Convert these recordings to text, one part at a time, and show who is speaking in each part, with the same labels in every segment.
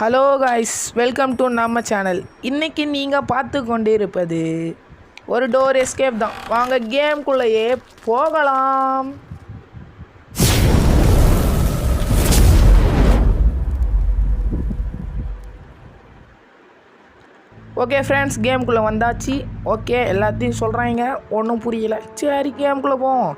Speaker 1: Hello guys, welcome to நம்ம channel. இன்றைக்கி நீங்கள் பார்த்து கொண்டு இருப்பது ஒரு டோர் எஸ்கேப் தான். வாங்க கேம்குள்ளேயே போகலாம். ஓகே ஃப்ரெண்ட்ஸ், கேம்குள்ளே வந்தாச்சு. ஓகே, எல்லாத்தையும் சொல்கிறாங்க, ஒன்றும் புரியல. சரி கேம்குள்ளே போவோம்.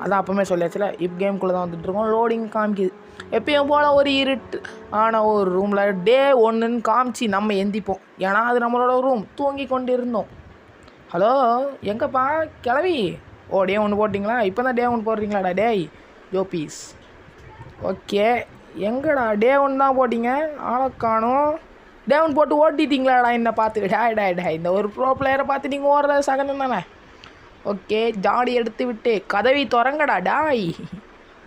Speaker 1: அதான் அப்போமே சொல்லியாச்சுல, இப்போ கேம்குள்ளே தான் வந்துட்டுருக்கோம். லோடிங் காமிக்குது எப்பயும் போல். ஒரு இருட்டு ஆனால் ஒரு ரூமில் டே 1ன்னு காமிச்சு நம்ம எந்திப்போம். ஏன்னா அது நம்மளோட ரூம். தூங்கி கொண்டு இருந்தோம். ஹலோ, எங்கப்பா கிளவி? ஓ, டே 1 போட்டிங்களா? இப்போ தான் டே 1 போடுறீங்களாடா டேய் ஜோபீஸ்? ஓகே, எங்கடா டே 1 தான் போட்டிங்க, ஆளை காணும். டே 1 போட்டு ஓட்டிட்டீங்களாடா என்ன பார்த்து? டே இந்த ஒரு ப்ரோ பிளேயரை பார்த்து நீங்கள் ஓடுறது சகனம் தானே. ஓகே, ஜாடி எடுத்து விட்டு கதவி திறங்கடா டாய்.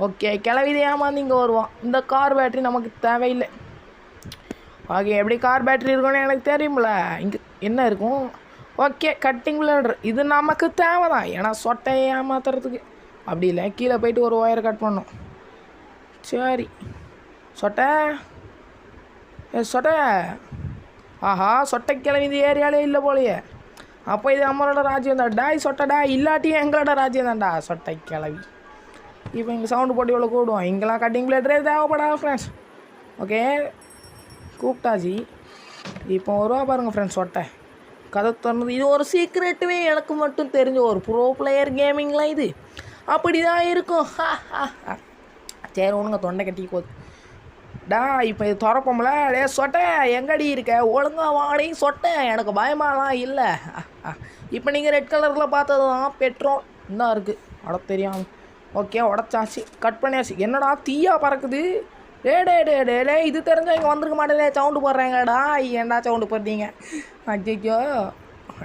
Speaker 1: ஓகே, கிளவிதே ஏமாந்து வருவான். இந்த கார் பேட்ரி நமக்கு தேவையில்லை. ஓகே, எப்படி கார் பேட்ரி இருக்குன்னு எனக்கு தெரியுமில்ல. இங்கே என்ன இருக்கும்? Okay, cutting bladder. இது நமக்கு தேவை தான். ஏன்னா சொட்டையை ஏமாத்துறதுக்கு. அப்படி இல்லை, கீழே போயிட்டு ஒரு ஒயரை கட் பண்ணோம். சரி சொட்டை, சொட்டை. ஆஹா, சொட்டை கிளவி இந்த ஏரியாலே இல்லை போலையே. அப்போ இது நம்மளோட ராஜ்யம் தான். டாய் சொட்டடா, இல்லாட்டியும் எங்களோட ராஜ்யம் தான்டா சொட்டை கிளவி. இப்போ இங்கே சவுண்டு போட்டு இவ்வளோ கூப்பிடுவோம். இங்கெல்லாம் கட்டிங் பிளேட்டரே தேவைப்படாது ஃப்ரெண்ட்ஸ். ஓகே, கூப்பிட்டாச்சு. இப்போ வருவா பாருங்கள் ஃப்ரெண்ட்ஸ் சொட்டை. கதை திறந்தது. இது ஒரு சீக்ரெட்டுவே எனக்கு மட்டும் தெரிஞ்ச ஒரு ப்ரோ பிளேயர் கேமிங்லாம் இது அப்படி தான் இருக்கும். சரி ஒழுங்க, தொண்டை கட்டி போகுது டா. இப்போ இது திறப்போம்ல. டே சொட்டை, எங்கடி இருக்க? ஒழுங்கா வாடி சொட்டை, எனக்கு பயமாலாம் இல்லை. இப்போ நீங்கள் ரெட் கலரில் பார்த்தது தான் பெட்ரோல் இன்னும் இருக்குது. அட தெரியாமல். ஓகே, உடச்சாச்சு, கட் பண்ணியாச்சு. என்னடா தீயா பறக்குது? டே இது தெரிஞ்சால் இங்கே வந்துருக்க மாட்டேதே. சவுண்டு போடுறாங்கடா. ஏன்டா சவுண்டு போடுறீங்க? அஜிக்கோ.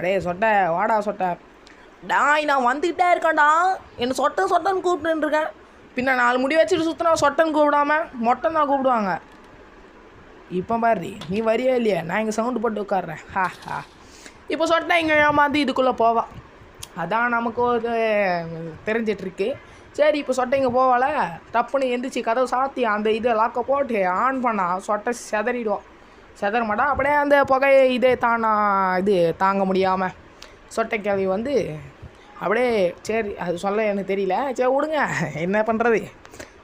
Speaker 1: டே சொட்டை, வாடா சொட்டை. டாய், நான் வந்துக்கிட்டே இருக்கேன்டா. என்ன சொட்டன்னு கூப்பிட்டுருக்கேன். பின்ன 4 முடி வச்சுட்டு சுற்றினா சொட்டன்னு கூப்பிடாம மொட்டை தான் கூப்பிடுவாங்க. இப்போ பாரு, நீ வரியா இல்லையா? நான் இங்கே சவுண்டு போட்டு உட்காடுறேன். இப்போ சொட்டை இங்கே ஏமாந்து இதுக்குள்ளே போவா. அதான் நமக்கு ஒரு தெரிஞ்சிட்ருக்கு. சரி, இப்போ சொட்டை இங்கே போவால. டப்புன்னு எந்திரிச்சு கதவை சாத்தி அந்த இதை லாக்கை போட்டு ஆன் பண்ணால் சொட்டை செதறிடுவோம். செதற மாட்டா. அப்படியே அந்த புகையை இதே தாங்க முடியாமல் சொட்டை கிளவி வந்து அப்படியே. சரி, அது சொல்ல எனக்கு தெரியல. சரி விடுங்க, என்ன பண்ணுறது.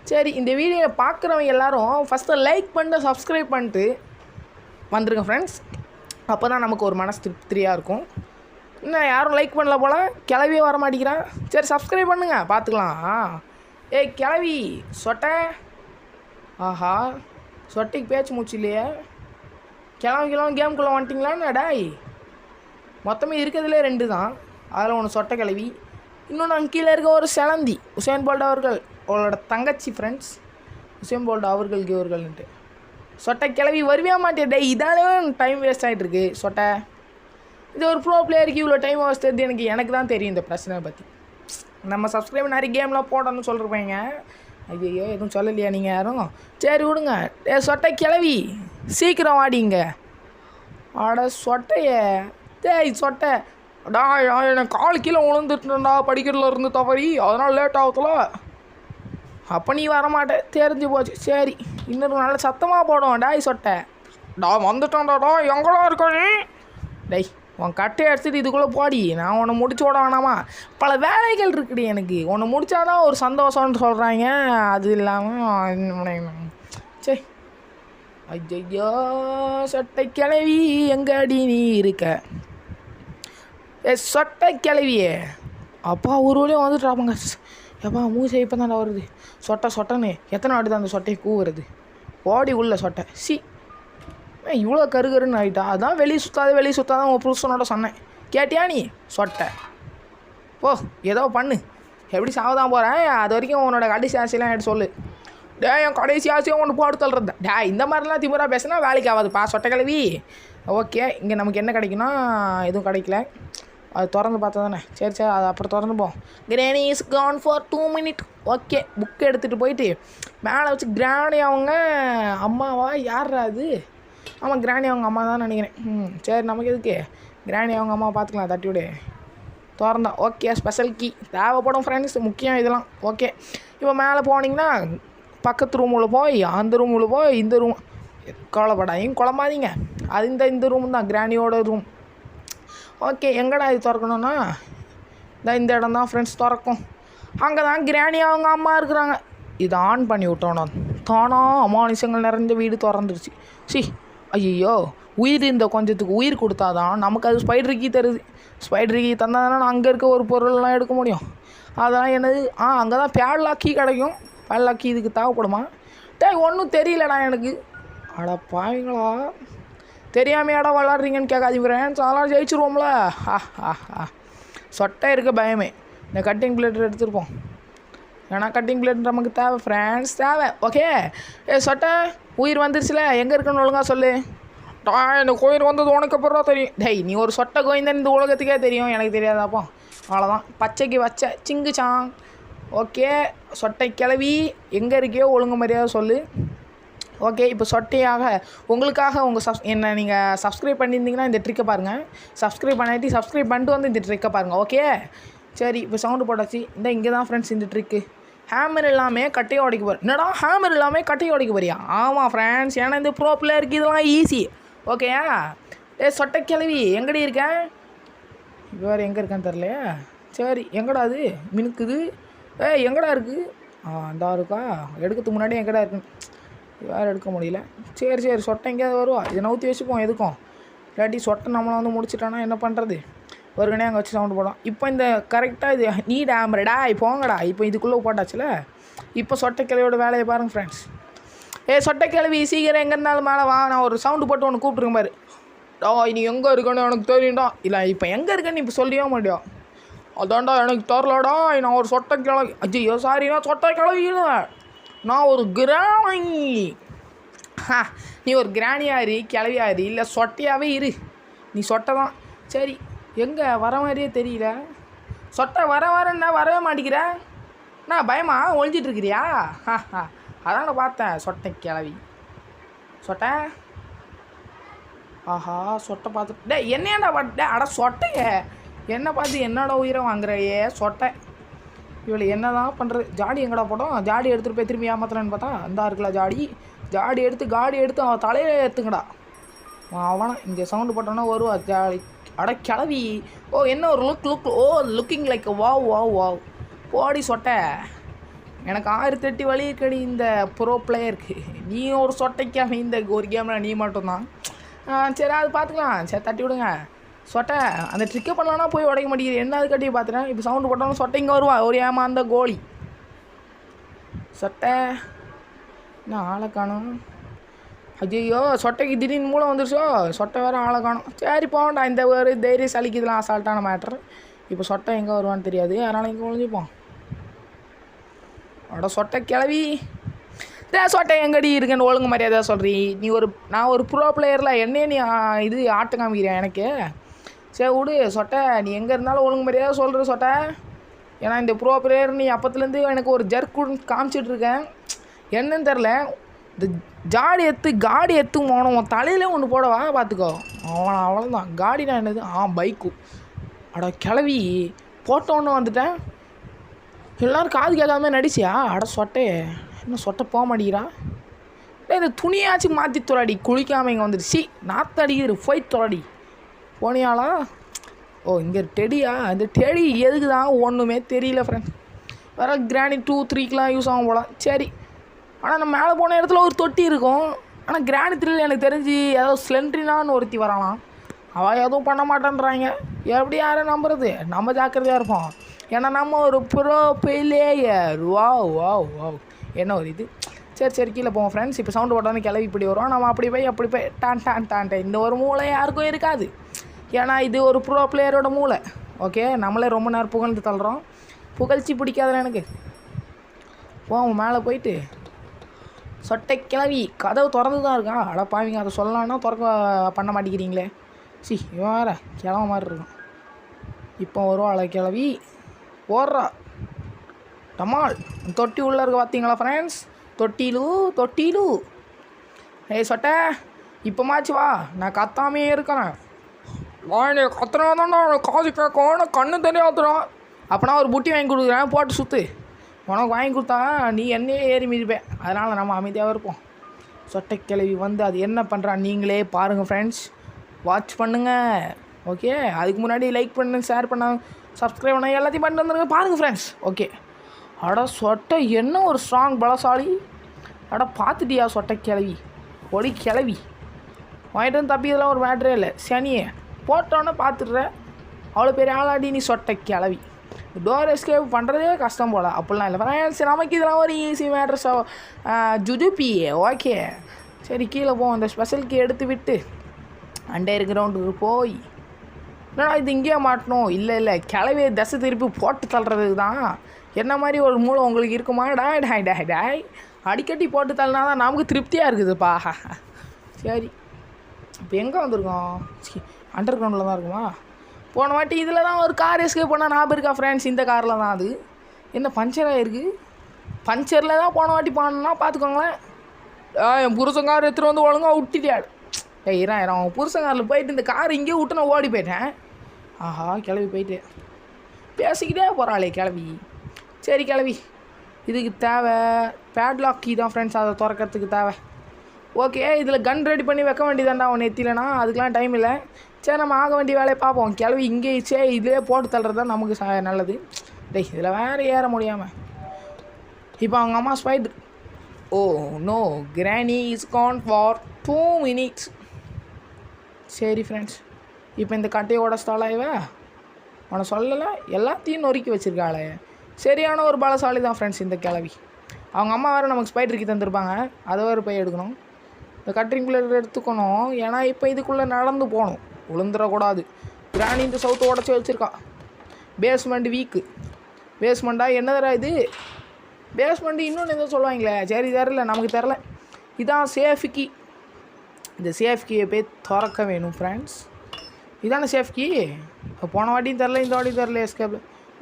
Speaker 1: சரி, இந்த வீடியோவை பார்க்குறவங்க எல்லோரும் ஃபஸ்ட்டு லைக் பண்ணிட்டு சப்ஸ்கிரைப் பண்ணிட்டு வந்துருங்க ஃப்ரெண்ட்ஸ். அப்போ தான் நமக்கு ஒரு மனசு திருப்தியாக இருக்கும். இன்னும் யாரும் லைக் பண்ணல போல், கிளவியே வர மாட்டேங்கிறான். சரி, சப்ஸ்கிரைப் பண்ணுங்க, பார்த்துக்கலாம். ஏய் கிளவி சொட்டை. ஆஹா, சொட்டைக்கு பேச்சு மூச்சு இல்லையே. கிளம்பி கேம்குள்ளே வந்துட்டிங்களான்னு டாய். மொத்தமே இருக்கிறதுலே 2 தான். அதில் ஒன்று சொட்டை கிளவி, இன்னொன்று அங்கே கீழே இருக்க ஒரு செலந்தி. உசேன் போல்ட் அவர்கள் அவளோட தங்கச்சி ஃப்ரெண்ட்ஸ். உசேன் போல்ட் அவர்களுக்கு இவர்கள்ன்ட்டு. சொட்டை கிளவி வருவே மாட்டேன். டே, இதாலே டைம் வேஸ்ட் ஆகிட்டுருக்கு சொட்டை. இது ஒரு ப்ரோ பிளேயருக்கு இவ்வளோ டைம் வேஸ்ட் ஆகுது. எனக்கு தான் தெரியும் இந்த பிரச்சனையை பற்றி. நம்ம சப்ஸ்கிரைப் நிறைய கேம்லாம் போடணும்னு சொல்லிருப்பீங்க. ஐயோ, எதுவும் சொல்லலையா நீங்கள் யாரும்? சரி விடுங்க. ஏ சொட்டை கிளவி, சீக்கிரம் வாடிங்க. ஆட சொட்டையே. டேய் சொட்டை, டா எனக்கு கால் கீழே விழுந்துட்டுண்டா படிக்கிறதுல இருந்து தவறி, அதனால் லேட் ஆகுதுல. அப்போ நீ வரமாட்டேன், தெரிஞ்சு போச்சு. சரி, இன்னொரு நல்ல சத்தமாக போடும். டாய் சொட்டை, டா வந்துட்டோண்டாடா, எங்கடா இருக்க நீ? டேய், உன் கட்டையை எடுத்துகிட்டு இதுக்குள்ளே போடி. நான் உன்னை முடிச்சு விட வேணாமா? பல வேலைகள் இருக்குடி எனக்கு. உன்னை முடித்தாதான் ஒரு சந்தோஷம்னு சொல்கிறாங்க. அது இல்லாமல் சரி. ஐயோ சொட்டை கிளவி, எங்கடி நீ இருக்க? ஏ சொட்டை கிளவியே. அப்பா ஒரு வழியும் வந்துட்டாப்பாங்க. எப்பா மூசை இப்போ தான் வருது. சொட்டன்னு எத்தனை வாட்டி தான் அந்த சொட்டையை கூவுறது? ஓடி உள்ள சொட்டை. இவ்வளோ கருன்னு ஆகிட்டா. அதான் வெளியே சுற்றாதான் உங்கள் புருஷனோட சொன்னேன். கேட்டியா நீ சொட்டை? ஓ, ஏதோ பண்ணு. எப்படி சாவதான் போகிறேன், அது வரைக்கும் உன்னோட கடைசி ஆசையெல்லாம் எடுத்து சொல்லு. டே, என் கடைசி ஆசையும் ஒன்று போட்டு தள்ளுறது. டே, இந்த மாதிரிலாம் திமுறா பேசினா வேலைக்கு ஆகாதுப்பா சொட்டை கிளவி. ஓகே, இங்கே நமக்கு என்ன கிடைக்குன்னா எதுவும் கிடைக்கல. அது திறந்து பார்த்தா தானே. சரி, அது அப்புறம் திறந்து போம். Granny is gone for 2 minutes. Okay, புக்கை எடுத்துகிட்டு போயிட்டு மேலே வச்சு கிராணி அவங்க அம்மாவா யாரா அது? ஆமாம், கிராணி அவங்க அம்மா தான் நினைக்கிறேன். சரி, நமக்கு எதுக்கு கிராணி அவங்க அம்மா பார்த்துக்கலாம். தட்டி விடு. திறந்தா. ஓகே, ஸ்பெஷல் கீ தேவைப்படும் ஃப்ரெண்ட்ஸ், முக்கியம் இதெல்லாம். ஓகே, இப்போ மேலே போனீங்கன்னா பக்கத்து ரூமில் போய் அந்த ரூமில் போய் இந்த ரூம் கவலைப்படாதீங்க குழம்பாதீங்க. அது இந்த ரூம் தான், கிராணியோட ரூம். ஓகே, எங்கடா இது திறக்கணும்னா இந்த இடம் தான் ஃப்ரெண்ட்ஸ் திறக்கும். அங்கே தான் கிராணி அவங்க அம்மா இருக்கிறாங்க. இதை ஆன் பண்ணி விட்டோன்னா தானா அமானுஷங்கள் நிறைஞ்ச வீடு திறந்துருச்சு. ஐயோ, உயிர் இந்த கொஞ்சத்துக்கு உயிர் கொடுத்தாதான் நமக்கு அது ஸ்பைடர் கீ தருது. ஸ்பைடர் கீ தந்தால் தானே அங்கே இருக்க ஒரு பொருள்லாம் எடுக்க முடியும். அதெல்லாம் என்னது அங்கே தான் பேட்லாக் கீ கிடைக்கும். பேட்லாக் கீ இதுக்கு தேவைப்படுமா? ஒன்றும் தெரியலடா எனக்கு. அட பாவீங்களா, தெரியாமல் இடம் விளாட்றீங்கன்னு கேட்காதீங்க ஃப்ரெண்ட்ஸ். அதெல்லாம் ஜெயிச்சிருவோம்ல. சொட்டை இருக்க பயமே. இந்த கட்டிங் பிளேட் எடுத்துருப்போம். ஏன்னா கட்டிங் பிளேட் நமக்கு தேவை ஃப்ரெண்ட்ஸ், தேவை. ஓகே, சொட்டை உயிர் வந்துருச்சுல, எங்கே இருக்குன்னு ஒழுங்காக சொல்லு. எனக்கு உயிர் வந்தது உனக்கு அப்புறம் தெரியும். நீ ஒரு சொட்டை கோயந்தன் இந்த உலகத்துக்கே தெரியும், எனக்கு தெரியாதாப்போ. அவ்வளோதான், பச்சைக்கு வச்ச சிங்குச்சாங். ஓகே, சொட்டை கிளவி எங்கே இருக்கியோ ஒழுங்கு மரியாதை சொல்லு. ஓகே, இப்போ சொட்டையாக உங்களுக்காக என்ன நீங்கள் சப்ஸ்கிரைப் பண்ணியிருந்தீங்கன்னா இந்த ட்ரிக்கை பாருங்கள். சப்ஸ்கிரைப் பண்ணிட்டு வந்து இந்த ட்ரிக்கை பாருங்கள். ஓகே, சரி, இப்போ சவுண்டு போட்டாச்சு. இங்கே தான் ஃப்ரெண்ட்ஸ் இந்த ட்ரிக்கு. ஹேமர் எல்லாமே கட்டையை உடைக்க போகிறேன். என்னடா ஹேமர் எல்லாமே கட்டையை உடைக்க போறியா? ஆமாம் ஃப்ரெண்ட்ஸ், ஏன்னா இந்த ப்ரோ பிளேயருக்கு இதெல்லாம் ஈஸி. ஓகேயா? சொட்டை கிளவி எங்கடி இருக்கேன்? இப்போ வேறு எங்கே இருக்கான்னு தெரிலையா? சரி, எங்கடா அது மினுக்குது? எங்கடா இருக்குது? அந்த இருக்கா? எடுக்கிறதுக்கு முன்னாடி எங்கடா இருக்குன்னு வேறு எடுக்க முடியல. சரி, சொட்டை எங்கேயாவது வருவா. இதை நவுத்தி வச்சுப்போம் எதுக்கும். இல்லாட்டி சொட்டை நம்மளை வந்து முடிச்சிட்டானா என்ன பண்ணுறது? ஒருகனே அங்கே வச்சு சவுண்டு போடும். இப்போ இந்த கரெக்டாக இது நீ டேம்ரடா போங்கடா. இப்போ இதுக்குள்ளே போட்டாச்சுல. இப்போ சொட்டை கிளவியோட வேலையை பாருங்கள் ஃப்ரெண்ட்ஸ். சொட்டை கிளவி சீக்கிரம் எங்கே இருந்தாலும் மேலே வா. நான் ஒரு சவுண்டு போட்டு ஒன்று கூப்பிட்ருக்கேன் பாரு. நீ எங்கே இருக்கணும் எனக்கு தெரியும்டா. இல்லை, இப்போ எங்கே இருக்கேன்னு இப்போ சொல்லியே மாட்டியோம். அதான்டா எனக்கு தெரிலடா. நான் ஒரு சொட்டை கிளவி. ஐயோ சாரி, நான் சொட்டை கிளவிடுவேன். நான் ஒரு கிராணி. நீ ஒரு கிராணியாரு கிளவியாரு இல்லை சொட்டையாகவே இரு. நீ சொட்டை தான். சரி, எங்கே வர மாதிரியே தெரியல. சொட்டை வரேன்னா வரவே மாட்டேங்கிற. நான் பயமா ஒழிஞ்சிட்ருக்கிறியா? அதான் நான் பார்த்தேன். சொட்டை கிளவி சொட்டை. ஆஹா, சொட்டை பார்த்து என்னையாண்டா பட்ட. அட சொட்டைய என்ன பார்த்து என்னோட உயிரை வாங்குறையே சொட்டை. இவளை என்ன தான் பண்ணுறது? ஜாடி எங்கடா போட்டோம்? ஜாடி எடுத்துகிட்டு போய் திரும்பி ஏமாத்துறேன்னு பார்த்தா அந்த இருக்கலாம் ஜாடி எடுத்து காடி எடுத்து அவன் தலையில எடுத்துங்கடா. அவனா இங்கே சவுண்டு போட்டோன்னா வருவா ஜாடி. அட கிளவி. என்ன ஒரு லுக்கிங் லைக் வாவ் போடி சொட்டை. எனக்கு 1008 வழி இருக்கடி இந்த ப்ரோ பிளேயருக்கு. நீ ஒரு சொட்டைக்காக இந்த ஒரு கேமில் நீ மட்டும்தான். சரி, அது பார்த்துக்கலாம். சரி, தட்டி விடுங்க. சொட்டை அந்த ட்ரிக்கை பண்ணலான்னா போய் உடைக்க மாட்டேங்குது. என்ன அது கட்டி பார்த்துட்டேன். இப்போ சவுண்டு போட்டாலும் சொட்டை இங்கே வருவா. ஒரு அந்த கோழி சொட்டை. என்ன ஆளை காணும்? ஐயோ, சொட்டைக்கு திடீர்னு மூலம் வந்துருச்சோ. சொட்டை வேறு ஆளை காணும். சரி, போகண்டா. இந்த ஒரு தைரியம் சலிக்குதுலாம் அசால்ட்டான மேட்ரு. இப்போ சொட்டை எங்கே வருவான்னு தெரியாது, அதனால் இங்கே ஒழிஞ்சிப்போம். அட சொட்டை கிளவி. சொட்டை எங்கடி இருக்குன்னு ஒழுங்கு மரியாதை சொல்கிறீ. நான் ஒரு ப்ரோ பிளேயரில் என்னையே நீ இது ஆட்ட காமிக்கிறேன் எனக்கு. சரி விடு சொட்டை, நீ எங்கே இருந்தாலும் ஒழுங்கு மரியாதை சொல்கிற சொட்டை. ஏன்னா இந்த ப்ரோ பிளேயர் நீ அப்பத்துலேருந்து எனக்கு ஒரு ஜர்க்கு காமிச்சிட்ருக்கேன். என்னன்னு தெரில. இந்த காடி எடுத்து போனோம். உன் தலையிலே ஒன்று போடவா பார்த்துக்கோ. அவ்வளோதான். காடினா என்னது? பைக்கு. அட கிளவி போட்டோன்னு வந்துட்டேன். எல்லோரும் காது கேட்காம நடிச்சியா? அட சொட்டை என்ன சொட்டை போக மாட்டேங்கிறா? இந்த துணியாச்சும் மாற்றி தொலாடி. குளிக்காமல் இங்கே வந்துடுச்சு. நாத்தடிக்கிற போய் தொலாடி போனியாளா? இங்கே டெடியா? இந்த டெடி எதுக்கு தான் ஒன்றுமே தெரியல ஃப்ரெண்ட்ஸ். வேறு கிராணி 2, 3க்கெலாம் யூஸ் ஆகும் போல. சரி, ஆனால் நம்ம மேலே போன இடத்துல ஒரு தொட்டி இருக்கும். ஆனால் கிராணி 3ல் எனக்கு தெரிஞ்சு ஏதோ ஸ்லெண்ட்ரினான்னு ஒருத்தி வராலாம். அவள் எதுவும் பண்ண மாட்டேன்றாங்க. எப்படி யாரும் நம்புறது? நம்ம ஜாக்கிரதையாக இருப்போம். ஏன்னா நம்ம ஒரு ப்ரோ பிளேயர். வாவ் என்ன ஒரு இது. சரி, கீழே போவோம் ஃப்ரெண்ட்ஸ். இப்போ சவுண்டு போட்டோன்னு கிளவி இப்படி வரும். நம்ம அப்படி போய் டான் இந்த ஒரு மூளை யாருக்கும் இருக்காது. ஏன்னா இது ஒரு ப்ரோ பிளேயரோட மூளை. ஓகே, நம்மளே ரொம்ப நேரம் புகழ்ந்து தள்ளுறோம். புகழ்ச்சி பிடிக்காதுன்னு எனக்கு. போவோம் மேலே போயிட்டு. சொட்டை கிளவி கதவு திறந்து தான் இருக்கான். அட பாவிங்க, அதை சொல்லலான்னா பண்ண மாட்டேங்கிறீங்களே. இவன் வேறு கிளம்ப மாதிரி இருக்கும். இப்போ வருவாள் கிளவி. ஓடுறா டமால். தொட்டி உள்ளே இருக்க பார்த்தீங்களா ஃப்ரெண்ட்ஸ்? தொட்டிலு. சொட்டை இப்போ மாச்சு வா. நான் கத்தாமே இருக்கிறேன். வாங்க கத்துனா தான் காசு கேட்கும். கண்ணு தெரியாதுறான். அப்போனா ஒரு புட்டி வாங்கி கொடுக்குறேன், போட்டு சுற்று. உனக்கு வாங்கி கொடுத்தா நீ என்னையே ஏறி மிதிப்பேன். அதனால் நம்ம அமைதியாக இருப்போம். சொட்டை கிளவி வந்து அது என்ன பண்ணுறான் நீங்களே பாருங்கள் ஃப்ரெண்ட்ஸ், வாட்ச் பண்ணுங்கள். ஓகே, அதுக்கு முன்னாடி லைக் பண்ணு, ஷேர் பண்ண, சப்ஸ்கிரைப் பண்ண, எல்லாத்தையும் பண்ணிட்டு வந்துருங்க. பாருங்கள் ஃப்ரெண்ட்ஸ். ஓகே, அட சொட்டை என்ன ஒரு ஸ்ட்ராங் பலசாலி. அட பார்த்துட்டியா சொட்டை கிளவி, ஒடி கிளவி வாங்கிட்டு வந்து தப்பி இதெல்லாம் ஒரு மேட்ரே இல்லை. சனியே போட்டோன்னே பார்த்துடுற, அவ்வளோ பெரிய ஆளாடி நீ சொட்டை கிளவி. டோர் எஸ்கேப் பண்ணுறதே கஷ்டம் போல். அப்படிலாம் இல்லை ஃப்ரெண்ட்ஸ், நமக்கு இதெல்லாம் ஒரு ஈஸி மேட்ரு. ஜுஜுபி ஓகே. சரி கீழே போவோம். இந்த ஸ்பெஷல் கீ எடுத்து விட்டு அண்டர் கிரவுண்டுக்கு போய் என்னடா இது இங்கேயே மாட்டணும். இல்லை கிளவியை தசை திருப்பி போட்டு தள்ளுறதுக்கு தான். என்ன மாதிரி ஒரு மூளை உங்களுக்கு இருக்குமா? டாய் அடிக்கடி போட்டு தள்ளினா தான் நமக்கு திருப்தியாக இருக்குதுப்பா. சரி இப்போ எங்கே வந்திருக்கோம்? அண்டர் கிரவுண்டில் தான் இருக்குமா? போன வாட்டி இதில் தான் ஒரு கார் எஸ்கேப் பண்ணால் ஞாபகம் இருக்கா ஃப்ரெண்ட்ஸ்? இந்த காரில் தான். அது என்ன பஞ்சர் ஆகிருக்கு? பஞ்சரில் தான் போன வாட்டி பாடணுன்னா பார்த்துக்கோங்களேன். என் புருஷன் கார் எடுத்துகிட்டு வந்து ஒழுங்காக விட்டுட்டியாடு. இறான் அவன் புருஷன் காரில் போயிட்டு இந்த கார் இங்கே விட்டு நான் ஓடி போயிட்டேன். ஆஹா கிளவி போயிட்டு பேசிக்கிட்டே போகிறாளே கிளவி. சரி கிளவி, இதுக்கு தேவை பேட்லாக் கீ தான் ஃப்ரெண்ட்ஸ், அதை திறக்கிறதுக்கு தேவை. ஓகே, இதில் கன் ரெடி பண்ணி வைக்க வேண்டியதாண்டா அவன் எத்திலனா, அதுக்கெலாம் டைம் இல்லை. சரி நம்ம ஆக வேண்டிய வேலையை பார்ப்போம். கிளவி இங்கே இதிலே போட்டு தள்ளுறது தான் நமக்கு நல்லது. இதில் வேறு ஏற முடியாமல் இப்போ அவங்க அம்மா spider. Oh no, granny is gone for 2 minutes. சரி ஃப்ரெண்ட்ஸ், இப்போ இந்த கட்டையோட ஸ்டாலாயிவ அவனை சொல்லலை, எல்லாத்தையும் நொறுக்கி வச்சுருக்காளே. சரியான ஒரு பலசாலி தான் ஃப்ரெண்ட்ஸ் இந்த கிளவி. அவங்க அம்மா வேறு நமக்கு ஸ்பைடருக்கு தந்துருப்பாங்க, அதை வேறு போய் எடுக்கணும். இந்த கட்டிங் பிளேட் எடுத்துக்கணும், ஏன்னா இப்போ இதுக்குள்ளே நடந்து போகணும், விழுந்துடக்கூடாது. கிராணி இந்த சவுத்தை உடச்சி வச்சுருக்கா. Basement week. பேஸ்மெண்ட்டாக என்னதுடா இது? பேஸ்மெண்ட்டு இன்னொன்று எதுவும் சொல்லுவாங்களே. சரி தெரில, நமக்கு தெரில. இதான் சேஃப் கீ. இந்த சேஃப் கீயை போய் திறக்க வேணும் ஃப்ரெண்ட்ஸ். இதானே சேஃப் கீ? போன வாட்டியும் தெரில, இந்த வாட்டியும் தெரில. எஸ்கேப்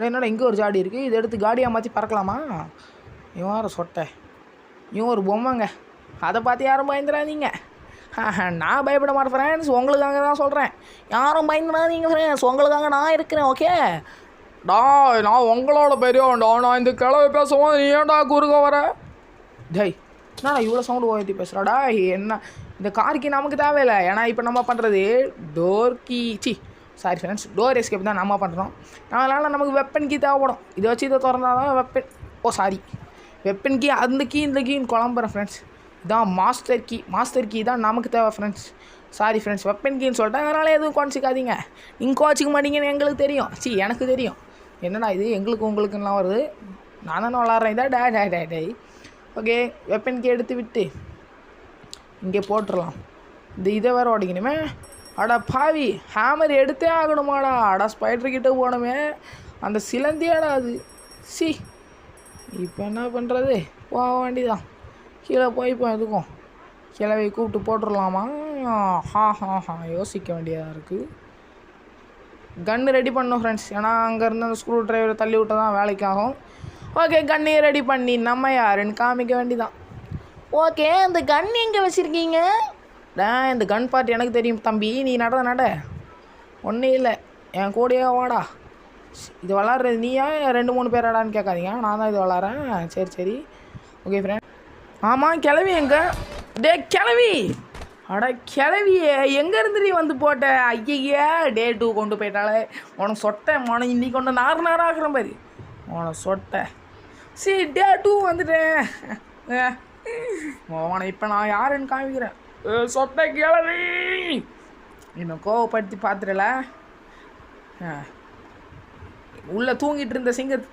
Speaker 1: என்னோட இங்கே ஒரு ஜாடி இருக்குது, இதை எடுத்து காடியாக மாற்றி பறக்கலாமா? இவன் வேறு சொட்டை, இவன் ஒரு பொம்மைங்க. அதை பார்த்து யாரும் பயந்துடாதீங்க. நான் பயப்பட மாட்டேன் ஃப்ரெண்ட்ஸ், உங்களுக்காக தான் சொல்கிறேன். யாரும் பயந்துடாதீங்க ஃப்ரெண்ட்ஸ், உங்களுக்காக நான் இருக்கிறேன். ஓகே நான் உங்களோட பெரியவன்டா. நான் இந்த கிளவை பேசுவோம், நீ ஏன்டா குறுக்க வர? என்னடா இவ்வளோ சவுண்டு ஓய்த்தி பேசுகிறாடா? என்ன இந்த கார்க்கு நமக்கு தேவையில்லை, ஏன்னா இப்போ நம்ம பண்ணுறது door key sorry friends, door escape தான் நம்ம பண்ணுறோம். அதனால் நமக்கு வெப்பன் கீ தேவைப்படும். இதை வச்சு இதை திறந்தால் தான் வெப்பன் கீ. அந்த கீ இந்த கீன்னு குழம்புறேன் ஃப்ரெண்ட்ஸ். இதான் மாஸ்டர் கீ தான் நமக்கு தேவை ஃப்ரெண்ட்ஸ். சாரி ஃப்ரெண்ட்ஸ், வெப்பன் கீன்னு சொல்லிட்டேன், அதனால் எதுவும் குறைச்சிக்காதீங்க. நீங்கள் குறைச்சிக்க மாட்டீங்கன்னு எங்களுக்கு தெரியும். எனக்கு தெரியும். என்னடா இது எங்களுக்கு உங்களுக்குலாம் வருது? நான் தானே விளாட்றேன். இதா டே. ஓகே, வெப்பன் கீ எடுத்து விட்டு இங்கே போட்டுடலாம். இதை வேறு உடைக்கணுமே. அடா பாவி, ஹேமர் எடுத்தே ஆகணுமாடா? அடா ஸ்பைடர்கிட்ட போகணுமே, அந்த சிலந்தியாடா அது. இப்போ என்ன பண்ணுறது? போக வேண்டியதான். கீழே போய் இப்போ எதுக்கும் கிளவை கூப்பிட்டு போட்டுடலாமா? யோசிக்க வேண்டியதாக இருக்குது. கன்று ரெடி பண்ணணும் ஃப்ரெண்ட்ஸ், ஏன்னா அங்கேருந்து அந்த ஸ்க்ரூ ட்ரைவரை தள்ளி விட்டால் தான் வேலைக்கு ஆகும். ஓகே, கன்னையை ரெடி பண்ணி நம்ம யாருன்னு காமிக்க வேண்டியதான். ஓகே, அந்த கன் எங்கே வச்சுருக்கீங்க? இந்த கன் பார்ட் எனக்கு தெரியும் தம்பி, நீ நட. ஒன்றும் இல்லை, என் கூடயே வாடா. இது விளாட்றது நீயா 2-3 பேராடான்னு கேட்காதீங்க, நான் தான் இது விளாட்றேன். சரி ஓகே ஃப்ரெண்ட். ஆமாம், கிளவி எங்கே? கிளவி, அட கிளவியே எங்கேருந்து நீ வந்து போட்ட? ஐயா டே 2 கொண்டு போயிட்டாலே. உனக்கு சொட்டை உனக்கு இன்னைக்கு கொண்டு நார் ஆகிறேன் பாரு. உனக்கு சொட்டை டே 2 வந்துட்டேன். உன இப்போ நான் யாருன்னு காமிக்கிறேன். சொட்டை கிளவி இன்னும் கோவப்படுத்தி பார்த்துடல. உள்ளே தூங்கிட்டு இருந்த சிங்கத்தை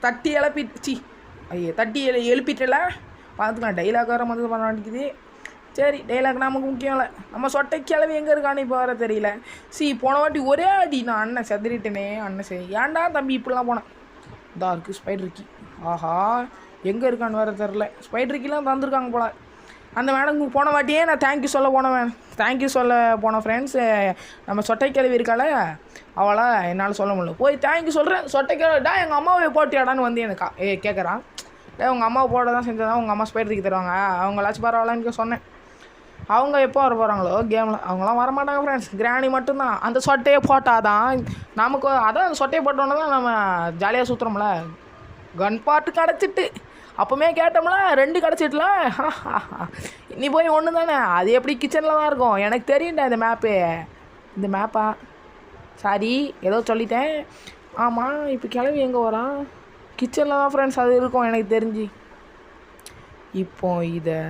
Speaker 1: தட்டி எழுப்பிட்டல. பார்த்துக்கலாம், டைலாக் வர மாதிரி பண்ண வேண்டியது. சரி, டைலாக் நமக்கு முக்கியம் இல்லை. நம்ம சொட்டை கிளவி எங்கே இருக்கான்னு இப்போ வர தெரியல. போன வாட்டி ஒரே அடி நான் அண்ணன் செதறிட்டேனே. ஏன்டா தம்பி இப்படிலாம் போனேன்? இதா இருக்குது ஸ்பைடர் கீ. ஆஹா, எங்கே இருக்கான்னு வேறு தெரில. ஸ்பைடர் கீலாம் தந்துருக்காங்க போல. அந்த மேடமுக்கு போன வாட்டியே நான் தேங்க்யூ சொல்ல போனேன் ஃப்ரெண்ட்ஸ். நம்ம சொட்டை கிளவி இருக்கால, அவளா என்னால் சொல்ல முடியல. போய் தேங்க்யூ சொல்கிறேன். சொட்டை கிளவிடா எங்கள் அம்மாவை போட்டியாடான்னு வந்து எனக்கு கேட்குறான். உங்கள் அம்மாவை போட தான் செஞ்சதான் உங்கள் அம்மா ஸ்பைடருக்கு தருவாங்க, அவங்களாச்சும் பரவாயில்லன்னு சொன்னேன். அவங்க எப்போ வர போகிறாங்களோ கேமில், அவங்களாம் வரமாட்டாங்க ஃப்ரெண்ட்ஸ். கிராணி மட்டும்தான். அந்த சொட்டையை போட்டால் தான் நமக்கு, அதான் அந்த சொட்டையை போட்டோன்னே தான் நம்ம ஜாலியாக சுற்றுறோம்ல. கன் பாட்டு கிடச்சிட்டு அப்போமே கேட்டோம்ல 2 கிடச்சிட்டுல. நீ போய் ஒன்று தானே, அது எப்படி கிச்சனில் தான் இருக்கும். எனக்கு தெரியும்டா இந்த மேப்பு. இந்த மேப்பா சாரி ஏதோ சொல்லிட்டேன். ஆமாம் இப்போ கிளவி எங்கே வரான்? கிச்சனில் தான் ஃப்ரெண்ட்ஸ் அது இருக்கும் எனக்கு தெரிஞ்சு. இப்போ இதை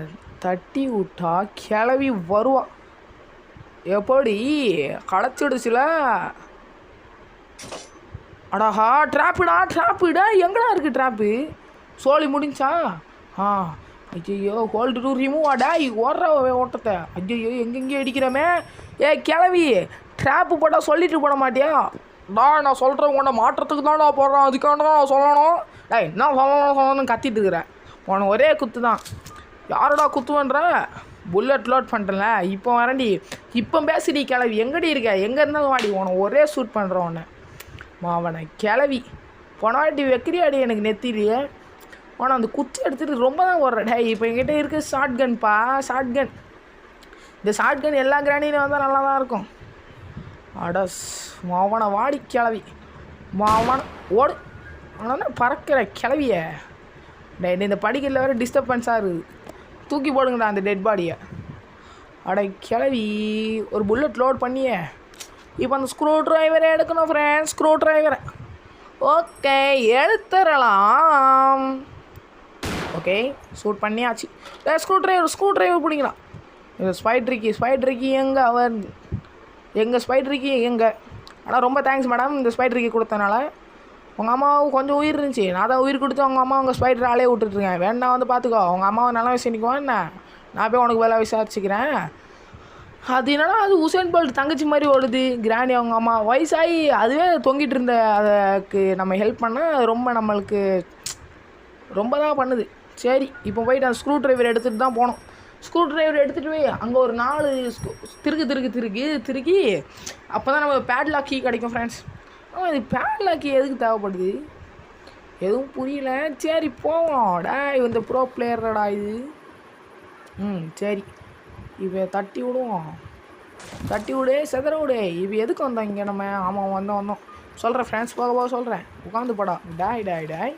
Speaker 1: தட்டி விட்டா கிளவி வருவா. எப்படி களைச்சிடுச்சுல. அடாஹா ட்ராப்புடா எங்கடா இருக்குது ட்ராப்பு? சோழி முடிஞ்சா? ஐயோ ஹோல்டு டு ரிமூவ் ஆடாய் ஓடுற ஓட்டத்தை. ஐயோ எங்கெங்கேயும் அடிக்கிறோமே. கிளவி ட்ராப்பு போட்டால் சொல்லிட்டு போட மாட்டியா? நான் சொல்கிறேன் உன்னை மாற்றத்துக்கு தான்டா போடுறேன், அதுக்கான தான் சொல்லணும். என்ன சொல்லணும்னு கத்திட்டு இருக்கிறேன். உனக்கு ஒரே குத்து தான். யாரோடா குத்துவன்ற? புல்லட் லோட் பண்ணுறல இப்போ வரண்டி. இப்போ பேசுடி கிளவி, எங்கடி இருக்க? எங்கே இருந்தாலும் வாடி, உனக்கு ஒரே ஷூட் பண்ணுறேன் உன்னை. மாவனை கிளவி பொனாட்டி வைக்கிறியாடி எனக்கு நெத்திலேயே. ஆனால் அந்த குச்சி எடுத்துகிட்டு ரொம்ப தான் ஓடுறடே. இப்போ என்கிட்ட இருக்குது ஷார்ட் கன்ப்பா, ஷார்ட் கன். இந்த ஷார்ட் கன் எல்லா கிராண்டியும் வந்தால் நல்லா தான் இருக்கும். அடஸ் மாவனை வாடி கிளவி, மாவனை ஓடு. ஆனால் பறக்கிற கிளவிய இந்த படிக்கல வேறு டிஸ்டர்பன்ஸாக இருக்குது. தூக்கி போடுங்கடா அந்த டெட் பாடியை. அட கிளவி ஒரு புல்லட் லோட் பண்ணியே. இப்போ அந்த ஸ்க்ரூ ட்ரைவரை எடுக்கணும் ஃப்ரெண்ட்ஸ், ஸ்க்ரூ ட்ரைவரை. ஓகே எடுத்துடலாம். ஓகே ஷூட் பண்ணியாச்சு. ஸ்க்ரூ ட்ரைவர் பிடிக்கலாம். இது ஸ்பைட்ரிக்கி எங்கே அவர் எங்கள் ஸ்பைட்ரிக்கி எங்கே? ஆனால் ரொம்ப தேங்க்ஸ் மேடம் இந்த ஸ்பைட்ரிக்கி கொடுத்தனால. உங்கள் அம்மாவுக்கு கொஞ்சம் உயிர் இருந்துச்சு, நான் தான் உயிர் கொடுத்து உங்கள் அம்மா உங்கள் ஸ்பைடர் ஆளே விட்டுட்ருக்கேன். வேணா வந்து பார்த்துக்கோ, உங்கள் அம்மாவை நல்லா விசாரிக்குவான் என்ன, நான் போய் உனக்கு வேலை விசாரிச்சுக்கிறேன். அது என்னன்னா அது உசேன் போல்ட் தங்கச்சி மாதிரி ஓடுது கிராண்டி. அவங்க அம்மா வயசாகி அதுவே தொங்கிட்டு இருந்த அதுக்கு நம்ம ஹெல்ப் பண்ணால் அது ரொம்ப நம்மளுக்கு ரொம்ப தான் பண்ணுது. சரி இப்போ போயிட்டு அந்த ஸ்க்ரூ ட்ரைவர் எடுத்துகிட்டு தான் போனோம். ஸ்க்ரூ ட்ரைவர் எடுத்துகிட்டு போய் அங்கே ஒரு 4 திருக்கி அப்போ தான் நம்ம பேட்லாக் கீ கிடைக்கும் ஃப்ரெண்ட்ஸ். இது பேட்லாக் கீ எதுக்கு தேவைப்படுது எதுவும் புரியல. சரி போவோம். இந்த ப்ரோ பிளேயர்டா இது. சரி இப்போ தட்டி விடுவோம். தட்டி விடு செதற விடு. இப்போ எதுக்கு வந்தோம் இங்கே நம்ம? ஆமாம் வந்தோம் சொல்கிறேன் ஃப்ரெண்ட்ஸ், போக சொல்கிறேன். உட்காந்து போடா. டாய்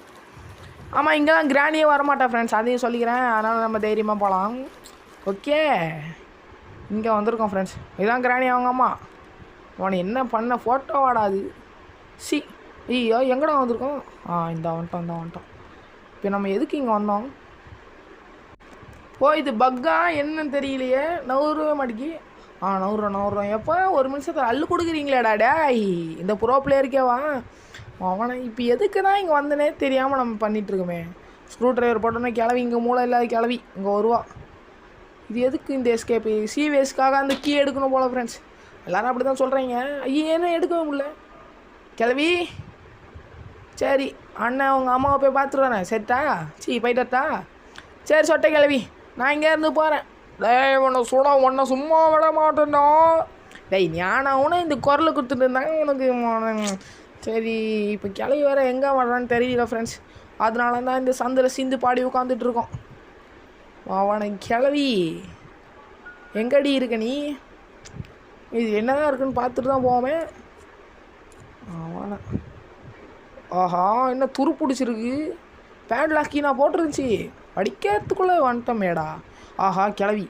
Speaker 1: ஆமாம் இங்கே தான் கிராண்டியே வரமாட்டேன் ஃப்ரெண்ட்ஸ், அதையும் சொல்லிக்கிறேன். அதனால் நம்ம தைரியமாக போகலாம். ஓகே இங்கே வந்திருக்கோம் ஃப்ரெண்ட்ஸ். இதுதான் கிராணி அவங்க அம்மா. அவனை என்ன பண்ண ஃபோட்டோ வாடாது. ஐயோ எங்கடா வந்திருக்கோம்? இந்த வந்துட்டோம். இப்போ நம்ம எதுக்கு இங்கே வந்தோம்? இது பக்கா என்னன்னு தெரியலையே. நவுறவே மாட்டேங்கி. நவுறோம். எப்போ ஒரு நிமிஷத்தில் அள்ளு கொடுக்குறீங்களேடா டேய், இந்த ப்ரோ பிளேயருக்கேவா? அவனை இப்போ எதுக்கு தான் இங்கே வந்தனே தெரியாமல் நம்ம பண்ணிகிட்ருக்கோமே. ஸ்க்ரூ ட்ரைவர் போட்டோன்னே கிளவி இங்கே மூளை இல்லாத கிளவி இங்கே வருவா. இது எதுக்கு இந்த எஸ்கேப்பு? சிவிஎஸ்க்காக அந்த கீ எடுக்கணும் போல் ஃப்ரெண்ட்ஸ். எல்லோரும் அப்படி தான் சொல்கிறீங்க. ஏன்னு எடுக்கவே முடியல கிளவி. சரி அண்ணன் உங்கள் அம்மாவை போய் பார்த்துட்டு வரேன். சரிட்டா? போயிட்டா? சரி சொட்டை கிளவி, நான் இங்கே இருந்து போகிறேன். உன்னை சும்மா விட மாட்டேன்டா. ஞானவனே இந்த குரலை கொடுத்துட்டு இருந்தாங்க உனக்கு. சரி இப்போ கிளவி வேறு எங்கே வர்றான்னு தெரியல ஃப்ரெண்ட்ஸ். அதனால தான் இந்த சந்தில் சிந்து பாடி உட்காந்துட்ருக்கோம். அவனை கிளவி எங்கடி இருக்க நீ? இது என்னதான் இருக்குன்னு பார்த்துட்டு தான் போவோமே. அவனை ஆஹா என்ன துரு பிடிச்சிருக்கு. பேட்லாக்கி நான் போட்டிருந்துச்சி அடிக்கிறதுக்குள்ளே வந்துட்டோமேடா. ஆஹா கிளவி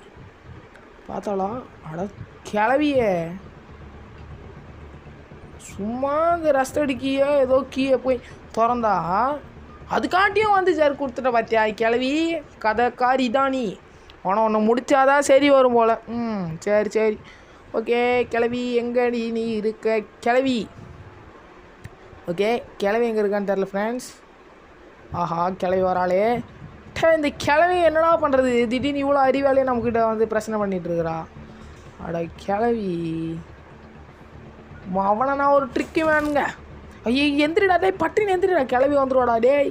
Speaker 1: பார்த்தாளா? அட கிளவியே சும்மா இந்த ரஸ்ட் அடிக்கிய ஏதோ கீயை போய் திறந்தா அதுக்காட்டியும் வந்து சேர் கொடுத்துட்ட பார்த்தியா கிளவி. கதைக்காரி தான் நீ. ஒன்று முடிச்சாதான் சரி வரும் போல். சரி ஓகே கிளவி எங்கடி நீ இருக்க கிளவி? ஓகே கிளவி எங்கே இருக்கான்னு தெரில ஃப்ரெண்ட்ஸ். ஆஹா கிளவி வராளே. இந்த கிளவி என்னடா பண்ணுறது? திடீர்னு இவ்வளோ அறிவாலே நம்மக்கிட்ட வந்து பிரச்சனை பண்ணிகிட்ருக்குறா. அட கிளவி அவனை நான் ஒரு ட்ரிக்கு வேணுங்க. ஐயோ எந்திரிடா டேய், பட்டினு எந்திரிடா. கிளவி வந்துடுவாடா டேய்.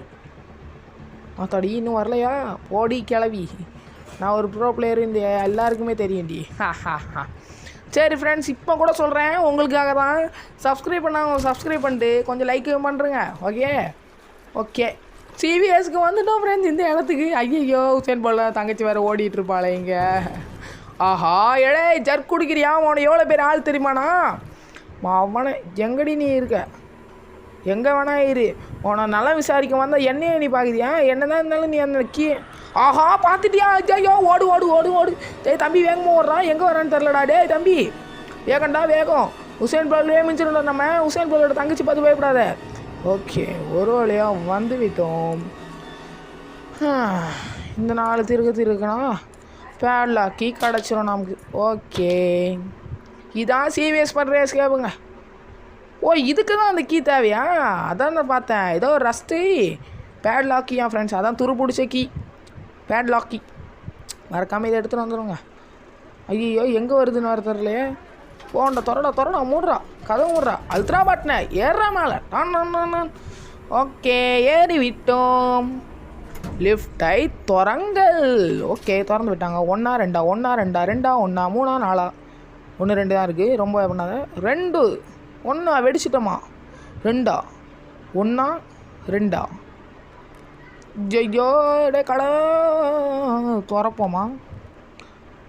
Speaker 1: தடி இன்னும் வரலையா? போடி கிளவி. நான் ஒரு ப்ரோ பிளேயர் இந்த எல்லாருக்குமே தெரியும்டி. சரி ஃப்ரெண்ட்ஸ் இப்போ கூட சொல்கிறேன் உங்களுக்காக தான். சப்ஸ்கிரைப் பண்ணிட்டு கொஞ்சம் லைக் பண்ணுறேங்க. ஓகே சிவிஎஸ்க்கு வந்துட்டோம் ஃப்ரெண்ட்ஸ் இந்த இடத்துக்கு. ஐயோ உசேன் போல தங்கச்சி வேறு ஓடிட்டுருப்பாளே இங்கே. ஆஹா எடே ஜர்க் குடிக்கிறியா? அவனை எவ்வளோ பேர் ஆள் தெரியுமாண்ணா? அவனை எங்கடி நீ இருக்க? எங்கே வேணா இரு. உன்னை நல்லா விசாரிக்க வந்தால் என்னையே நீ பார்க்குறியா? என்ன தான் இருந்தாலும் நீ அந்த ஆஹா பார்த்துட்டியா? ஐயோ ஓடு ஓடு ஓடு ஓடு. டேய் தம்பி வேகமாக ஓடுறான், எங்கே வரான்னு தெரிலடா. டேய் தம்பி வேகண்டா வேகம். உசேன் போல்ட்டே மிஞ்சிடணும் நம்ம. உசேன் போல்ட்டோட தங்கச்சி பார்த்து பயப்படாத. ஓகே ஒரு வழியாக வந்து விட்டோம். இந்த 4 திருக்கணும் பேட்லாக்கி கிடச்சிரும் நமக்கு. ஓகே இதான் சிவிஎஸ் பண்ணுற எஸ்கேப்புங்க. ஓ இதுக்கு தான் அந்த கீ தேவையா? அதான் நான் பார்த்தேன் ஏதோ ரஸ்ட்டு பேட்லாக்கி என் ஃப்ரெண்ட்ஸ். அதான் துரு பிடிச்ச கீ பேட்லாக்கி. மறக்காமல் இதை எடுத்துகிட்டு வந்துடுங்க. ஐயோ எங்கே வருதுன்னு வர தெரிலையே. போண்டா தொடடா மூடுறா கதவு மூடுறா. அல்ட்ரா பாட்டின ஏறுறா மேலே. ஓகே ஏறி விட்டோம். லிஃப்டை திறங்கள். ஓகே திறந்து விட்டாங்க. 1 2 1 2 2 1 3 4 1 2 தான் இருக்குது. ரொம்ப பண்ணாத. 2 1 வெடிச்சிட்டோமா? 2 1 2 ஜெய்யோ டே கடை திறப்போமா?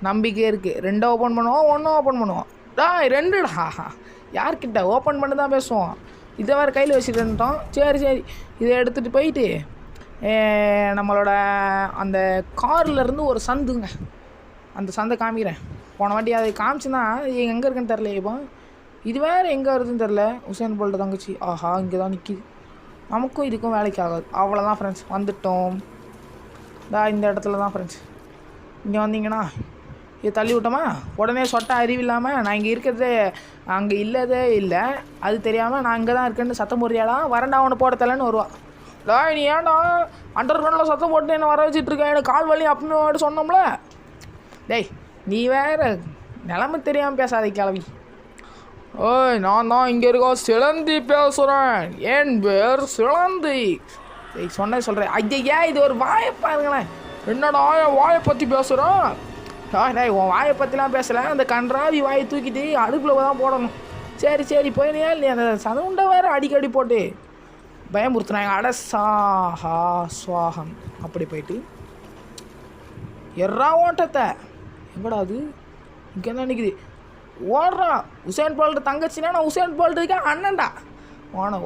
Speaker 1: நம்பிக்கை இருக்குது. 2 ஓப்பன் பண்ணுவோம் 1 ஓப்பன் பண்ணுவோம். 2டா யார்கிட்ட ஓப்பன் பண்ணி தான் பேசுவோம். இதை வேறு கையில் வச்சுட்டுட்டோம். சரி இதை எடுத்துகிட்டு போயிட்டு நம்மளோட அந்த கார்லேருந்து ஒரு சந்துங்க, அந்த சந்தை காமிக்கிறேன். போன வாட்டி அதை காமிச்சுன்னா எங்கே இருக்குன்னு தெரில. இப்போ இது வேறு எங்கே வருதுன்னு தெரில. உசேன் போல்ட் தங்கச்சி ஆஹா இங்கே தான் நிற்கிது. நமக்கும் இதுக்கும் வேலைக்கு ஆகாது. அவ்வளோதான் ஃப்ரெண்ட்ஸ் வந்துட்டோம். இந்த இடத்துல தான் ஃப்ரெண்ட்ஸ். இங்கே வந்தீங்கன்னா இது தள்ளி விட்டோமா உடனே சொட்ட அறிவு இல்லாமல் நான் இங்கே இருக்கிறதே அங்கே இல்லதே இல்லை அது தெரியாமல் நான் இங்கே தான் இருக்கேன்னு சத்தம் போடுறியாடா வரண்டா ஒன்று போட தலைன்னு வருவா. நீ ஏன்டா அண்டர் கிரவுண்டில் சத்தம் போட்டு என்ன வர வச்சிட்ருக்கேன் எனக்கு கால் வலி அப்படின்னு சொன்னோம்ல. டேய் நீ வேறு நிலமை தெரியாமல் பேசாதே கிளவி. ஓய் நான் தான் இங்கே இருக்கோ சிலந்தி பேசுகிறேன். என் பேர் சிலந்தி. டேய் சொல்கிறேன். ஐயா இது ஒரு வாயை பாருங்களேன். என்னடா வாயை பற்றி பேசுகிறோம்? டேய் உன் வாயை பற்றிலாம் பேசலை. அந்த கன்றாவி வாயை தூக்கிட்டு அடுப்பில் தான் போடணும். சரி போயினியா இல்லையா? அந்த சதவுண்டை வேறு அடிக்கடி போட்டு பயமுறுத்துனாங்க. அடசாஹா சுவாகம் அப்படி போயிட்டு எறா ஓட்டத்தை எங்கடா அது இங்கே தான் நிற்குது. ஓடுறான் உசேன் போல்ட் தங்கச்சின்னா நான் உசேன் போல்ட் இருக்கேன் அண்ணன்டா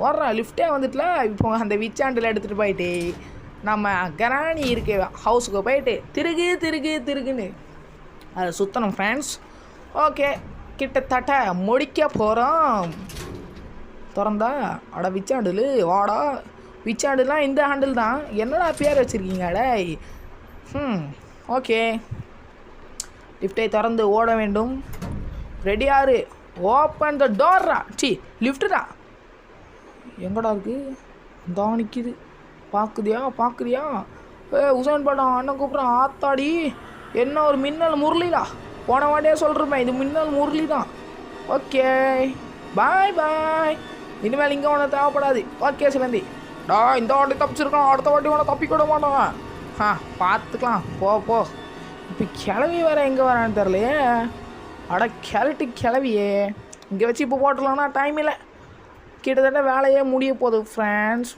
Speaker 1: ஓடுறான். லிஃப்டே வந்துட்டுல. இப்போ அந்த விச்சாண்டில் எடுத்துகிட்டு போயிட்டு நம்ம கராணி இருக்க ஹவுஸுக்கு போயிட்டு திருகுன்னு அதை சுற்றணும் ஃப்ரெண்ட்ஸ். ஓகே கிட்டத்தட்ட முடிக்க போகிறோம். திறந்தா அட விச்சாண்டில் வாடா. விச்சாண்டுலாம் இந்த ஹேண்டில் தான். என்னடா பேர் வச்சுருக்கீங்க அடே. ஓகே லிஃப்டை திறந்து ஓட வேண்டும். ரெடியாரு ஓப்பன் த டோர்ரா. லிஃப்ட்டுடா எங்கடா இருக்குது? தான் நிற்கிது. பார்க்குறியா? உசேன் படம் அண்ணன் கூப்பிட்றான். ஆத்தாடி என்ன ஒரு மின்னல் முரளிடா. போன வாட்டியே சொல்கிறேன் இது மின்னல் முரளி தான். Okay bye. இனிமேல் இங்கே ஒன்று தேவைப்படாது. ஓகே சிலந்தி இந்த வாட்டி தப்பிச்சிருக்கோம். அடுத்த வாட்டி ஒன்று தப்பிக்கூட மாட்டோம். பார்த்துக்கலாம் போ. இப்போ கிளவி வேறு எங்கே வரான்னு தெரிலையே. அட கிளவியே இங்கே வச்சு இப்போ போட்டுடலாம்னா டைம் இல்லை. கிட்டத்தட்ட வேலையே முடிய போகுது ஃப்ரெண்ட்ஸ்.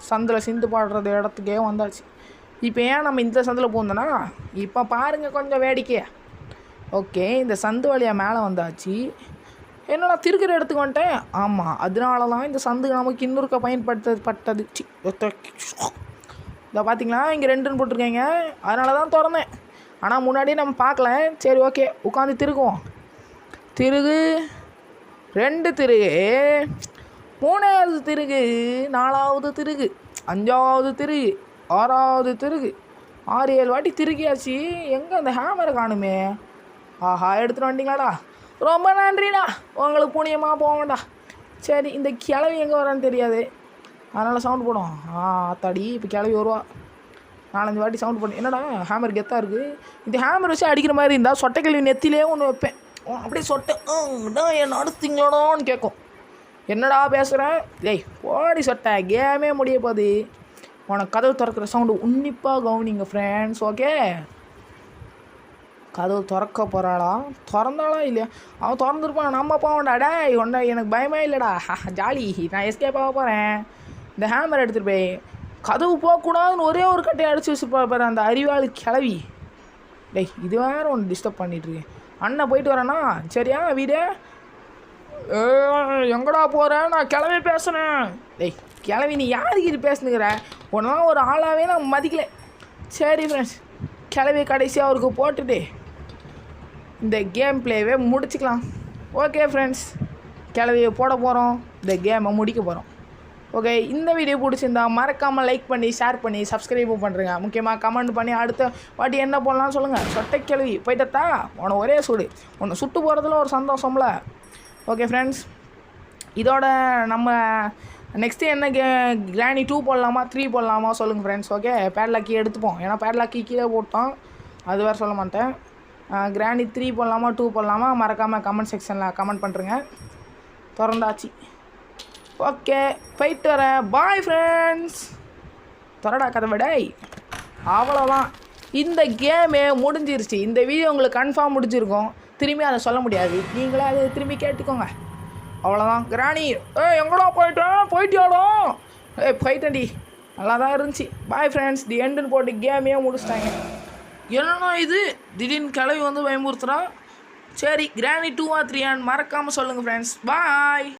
Speaker 1: சந்தில் சிந்து பாடுறது இடத்துக்கே வந்தாச்சு. இப்போ ஏன் நம்ம இந்த சந்தில் போந்தோன்னா இப்போ பாருங்கள் கொஞ்சம் வேடிக்கை. ஓகே இந்த சந்து வழியாக மேலே வந்தாச்சு. என்னடா திருக்கிற இடத்துக்கு வந்துட்டேன். ஆமாம் அதனால தான் இந்த சந்து நமக்கு இன்னொருக்க பயன்படுத்தப்பட்டது. இதை பார்த்தீங்களா இங்கே 2ன்னு போட்டிருக்கேங்க. அதனால தான் திறந்தேன். ஆனால் முன்னாடியே நம்ம பார்க்கல. சரி ஓகே உட்காந்து திருகுவோம். 2 திருகு 3வது திருகு 4வது திருகு 5வது திருகு 6வது திருகு 6-7 வாட்டி திருகியாச்சு. எங்கே அந்த ஹேமரை காணுமே. ஆஹா எடுத்துகிட்டு வந்துட்டீங்களாடா. ரொம்ப நன்றிண்ணா உங்களுக்கு புண்ணியமாக போங்கடா. சரி இந்த கிளவி எங்கே வரான்னு தெரியாது அதனால் சவுண்ட் போடும். ஆத்தாடி இப்போ கிளவி வருவா. 4-5 வாட்டி சவுண்ட் போடும். என்னடா ஹேமர் கெத்தாக இருக்குது. இந்த ஹேமர் வச்சு அடிக்கிற மாதிரி இருந்தால் சொட்டை கிளவி நெத்திலே ஒன்று வைப்பேன். அப்படியே சொட்டை என்ன அடுத்தீங்களோன்னு கேட்கும். என்னடா பேசுகிறேன். போடி சொட்டை கேமே முடிய போகுது. உனக்கு கதவு திறக்கிற சவுண்டு உன்னிப்பாக கவனிங்க ஃப்ரெண்ட்ஸ். ஓகே கதவு திறக்க போகிறாளா திறந்தாளா இல்லையா? அவன் திறந்துருப்பான். நம்ம போவேன்டா. ஒன்றை எனக்கு பயமே இல்லைடா. ஜாலி நான் எஸ்கேப் ஆக போகிறேன். இந்த ஹேமர் எடுத்துகிட்டு போய் கதவு போகக்கூடாதுன்னு ஒரே ஒரு கட்டையை அடித்து வச்சுருப்பாரு அந்த அறிவாளி கிளவி. இது வேறு ஒன்று டிஸ்டர்ப் பண்ணிகிட்ருக்கு. அண்ணன் போயிட்டு வரேன்னா சரியா வீடு. எங்கடா போகிறேன்? நான் கிளம்பி பேசுகிறேன். டேய் கிளம்பி நீ யாருக்கு இது பேசுனுங்கிற? ஒன்றும் ஒரு ஆளாகவே நான் மதிக்கல. சரி ஃப்ரெண்ட்ஸ், கிளம்பி கடைசியாக அவருக்கு போட்டுட்டு இந்த கேம் பிளேவே முடிச்சுக்கலாம். ஓகே ஃப்ரெண்ட்ஸ், கிளவியை போட போகிறோம், இந்த கேமை முடிக்க போகிறோம். ஓகே, இந்த வீடியோ பிடிச்சிருந்தா மறக்காமல் லைக் பண்ணி ஷேர் பண்ணி சப்ஸ்கிரைபும் பண்ணுறேங்க. முக்கியமாக கமெண்ட் பண்ணி அடுத்த வாட்டி என்ன பண்ணலாம்னு சொல்லுங்கள். சொட்டை கிளவி போயிட்டா உன ஒரே சூடு, உன்னை சுட்டு போகிறதுல ஒரு சந்தோஷம்ல. ஓகே ஃப்ரெண்ட்ஸ், இதோட நம்ம நெக்ஸ்ட்டு என்ன கிராணி 2 போடலாமா 3 போடலாமா சொல்லுங்கள் ஃப்ரெண்ட்ஸ். ஓகே, பேட்லாக்கி எடுத்துப்போம், ஏன்னா பேட்லாக்கி கீழே போட்டோம், அது வேறு சொல்ல மாட்டேன். கிராணி 3 போடலாமா 2 போடலாமா மறக்காமல் கமெண்ட் செக்ஷனில் கமெண்ட் பண்ணுறேங்க. திறந்தாச்சு. ஓகே, போயிட்டு வரேன். Bye friends. திறடா கதை விடை. அவ்வளோதான், இந்த கேமே முடிஞ்சிருச்சு. இந்த வீடியோ உங்களுக்கு கன்ஃபார்ம் முடிஞ்சிருக்கும், திரும்பி அதை சொல்ல முடியாது, நீங்களே அதை திரும்பி கேட்டுக்கோங்க. அவ்வளோதான். கிராணி எங்கடா போயிட்டியாடோ? போயிட்டேன்டி, நல்லா தான் இருந்துச்சு. Bye friends. தி எண்டுன்னு போட்டு கேமையே முடிச்சிட்டாங்க. என்னன்னா இது திடீர்னு கிளவி வந்து பயமுறுத்துறான். சரி, கிராணி 2 ஆ 3 மறக்காமல் சொல்லுங்கள் ஃப்ரெண்ட்ஸ். பாய்.